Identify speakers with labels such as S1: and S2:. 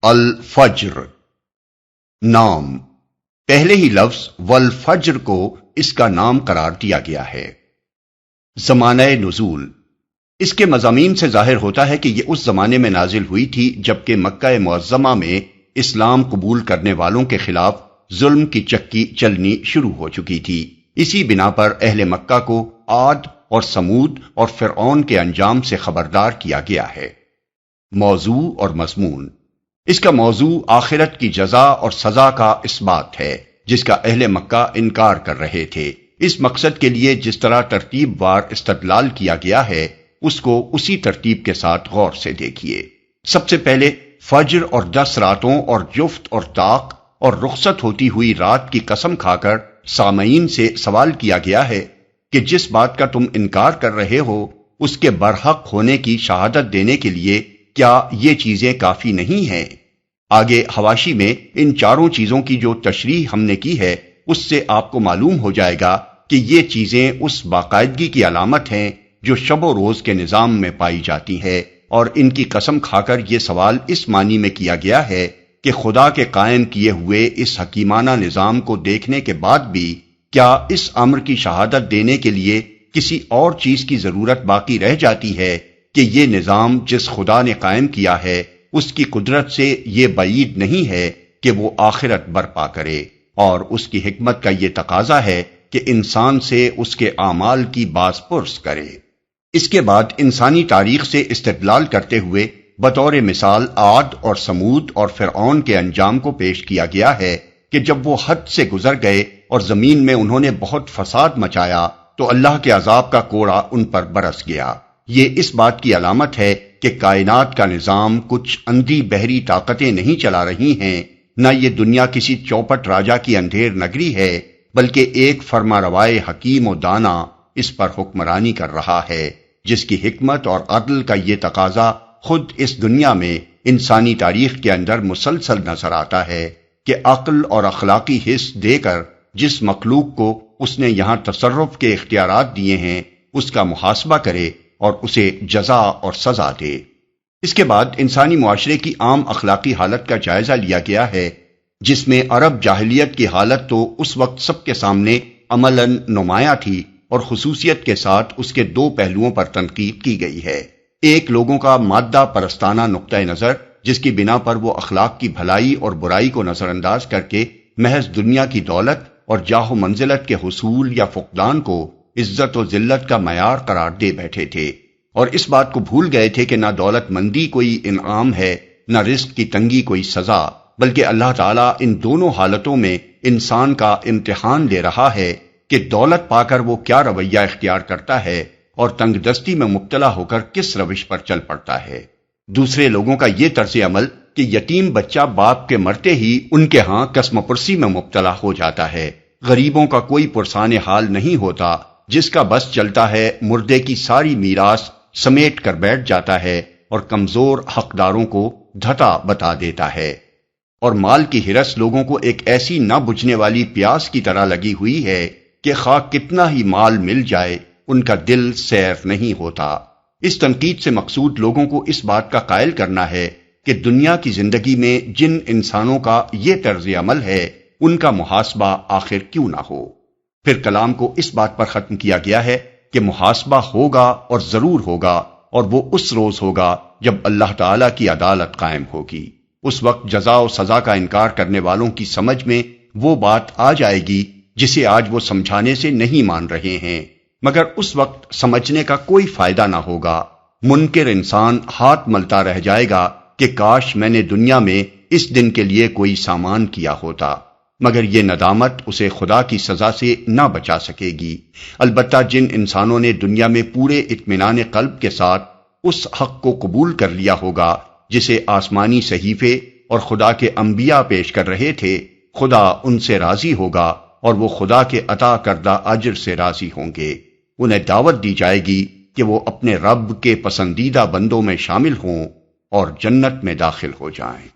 S1: الفجر نام، پہلے ہی لفظ والفجر کو اس کا نام قرار دیا گیا ہے۔ زمانہ نزول، اس کے مضامین سے ظاہر ہوتا ہے کہ یہ اس زمانے میں نازل ہوئی تھی جبکہ مکہ معظمہ میں اسلام قبول کرنے والوں کے خلاف ظلم کی چکی چلنی شروع ہو چکی تھی۔ اسی بنا پر اہل مکہ کو عاد اور سمود اور فرعون کے انجام سے خبردار کیا گیا ہے۔ موضوع اور مضمون، اس کا موضوع آخرت کی جزا اور سزا کا اثبات ہے جس کا اہل مکہ انکار کر رہے تھے۔ اس مقصد کے لیے جس طرح ترتیب وار استدلال کیا گیا ہے اس کو اسی ترتیب کے ساتھ غور سے دیکھیے۔ سب سے پہلے فجر اور 10 راتوں اور جفت اور طاق اور رخصت ہوتی ہوئی رات کی قسم کھا کر سامعین سے سوال کیا گیا ہے کہ جس بات کا تم انکار کر رہے ہو اس کے برحق ہونے کی شہادت دینے کے لیے کیا یہ چیزیں کافی نہیں ہیں؟ آگے حواشی میں ان چاروں چیزوں کی جو تشریح ہم نے کی ہے اس سے آپ کو معلوم ہو جائے گا کہ یہ چیزیں اس باقاعدگی کی علامت ہیں جو شب و روز کے نظام میں پائی جاتی ہے، اور ان کی قسم کھا کر یہ سوال اس معنی میں کیا گیا ہے کہ خدا کے قائم کیے ہوئے اس حکیمانہ نظام کو دیکھنے کے بعد بھی کیا اس امر کی شہادت دینے کے لیے کسی اور چیز کی ضرورت باقی رہ جاتی ہے کہ یہ نظام جس خدا نے قائم کیا ہے اس کی قدرت سے یہ بعید نہیں ہے کہ وہ آخرت برپا کرے، اور اس کی حکمت کا یہ تقاضا ہے کہ انسان سے اس کے اعمال کی باز پرس کرے۔ اس کے بعد انسانی تاریخ سے استدلال کرتے ہوئے بطور مثال عاد اور سمود اور فرعون کے انجام کو پیش کیا گیا ہے کہ جب وہ حد سے گزر گئے اور زمین میں انہوں نے بہت فساد مچایا تو اللہ کے عذاب کا کوڑا ان پر برس گیا۔ یہ اس بات کی علامت ہے کہ کائنات کا نظام کچھ اندھی بحری طاقتیں نہیں چلا رہی ہیں، نہ یہ دنیا کسی چوپٹ راجا کی اندھیر نگری ہے، بلکہ ایک فرما روائے حکیم و دانا اس پر حکمرانی کر رہا ہے جس کی حکمت اور عدل کا یہ تقاضا خود اس دنیا میں انسانی تاریخ کے اندر مسلسل نظر آتا ہے کہ عقل اور اخلاقی حس دے کر جس مخلوق کو اس نے یہاں تصرف کے اختیارات دیے ہیں اس کا محاسبہ کرے اور اسے جزا اور سزا دے۔ اس کے بعد انسانی معاشرے کی عام اخلاقی حالت کا جائزہ لیا گیا ہے جس میں عرب جاہلیت کی حالت تو اس وقت سب کے سامنے عملاً نمایاں تھی، اور خصوصیت کے ساتھ اس کے دو پہلوؤں پر تنقید کی گئی ہے۔ ایک لوگوں کا مادہ پرستانہ نقطہ نظر جس کی بنا پر وہ اخلاق کی بھلائی اور برائی کو نظر انداز کر کے محض دنیا کی دولت اور جاہ و منزلت کے حصول یا فقدان کو عزت و ذلت کا معیار قرار دے بیٹھے تھے، اور اس بات کو بھول گئے تھے کہ نہ دولت مندی کوئی انعام ہے نہ رزق کی تنگی کوئی سزا، بلکہ اللہ تعالیٰ ان دونوں حالتوں میں انسان کا امتحان لے رہا ہے کہ دولت پا کر وہ کیا رویہ اختیار کرتا ہے اور تنگ دستی میں مبتلا ہو کر کس روش پر چل پڑتا ہے۔ دوسرے لوگوں کا یہ طرز عمل کہ یتیم بچہ باپ کے مرتے ہی ان کے ہاں قسم پرسی میں مبتلا ہو جاتا ہے، غریبوں کا کوئی پرسان حال نہیں ہوتا، جس کا بس چلتا ہے مردے کی ساری میراث سمیٹ کر بیٹھ جاتا ہے اور کمزور حقداروں کو دھتا بتا دیتا ہے، اور مال کی ہرس لوگوں کو ایک ایسی نہ بجھنے والی پیاس کی طرح لگی ہوئی ہے کہ خواہ کتنا ہی مال مل جائے ان کا دل سیر نہیں ہوتا۔ اس تنقید سے مقصود لوگوں کو اس بات کا قائل کرنا ہے کہ دنیا کی زندگی میں جن انسانوں کا یہ طرز عمل ہے ان کا محاسبہ آخر کیوں نہ ہو۔ پھر کلام کو اس بات پر ختم کیا گیا ہے کہ محاسبہ ہوگا اور ضرور ہوگا، اور وہ اس روز ہوگا جب اللہ تعالیٰ کی عدالت قائم ہوگی۔ اس وقت جزا و سزا کا انکار کرنے والوں کی سمجھ میں وہ بات آ جائے گی جسے آج وہ سمجھانے سے نہیں مان رہے ہیں، مگر اس وقت سمجھنے کا کوئی فائدہ نہ ہوگا۔ منکر انسان ہاتھ ملتا رہ جائے گا کہ کاش میں نے دنیا میں اس دن کے لیے کوئی سامان کیا ہوتا، مگر یہ ندامت اسے خدا کی سزا سے نہ بچا سکے گی۔ البتہ جن انسانوں نے دنیا میں پورے اطمینان قلب کے ساتھ اس حق کو قبول کر لیا ہوگا جسے آسمانی صحیفے اور خدا کے انبیاء پیش کر رہے تھے، خدا ان سے راضی ہوگا اور وہ خدا کے عطا کردہ اجر سے راضی ہوں گے۔ انہیں دعوت دی جائے گی کہ وہ اپنے رب کے پسندیدہ بندوں میں شامل ہوں اور جنت میں داخل ہو جائیں۔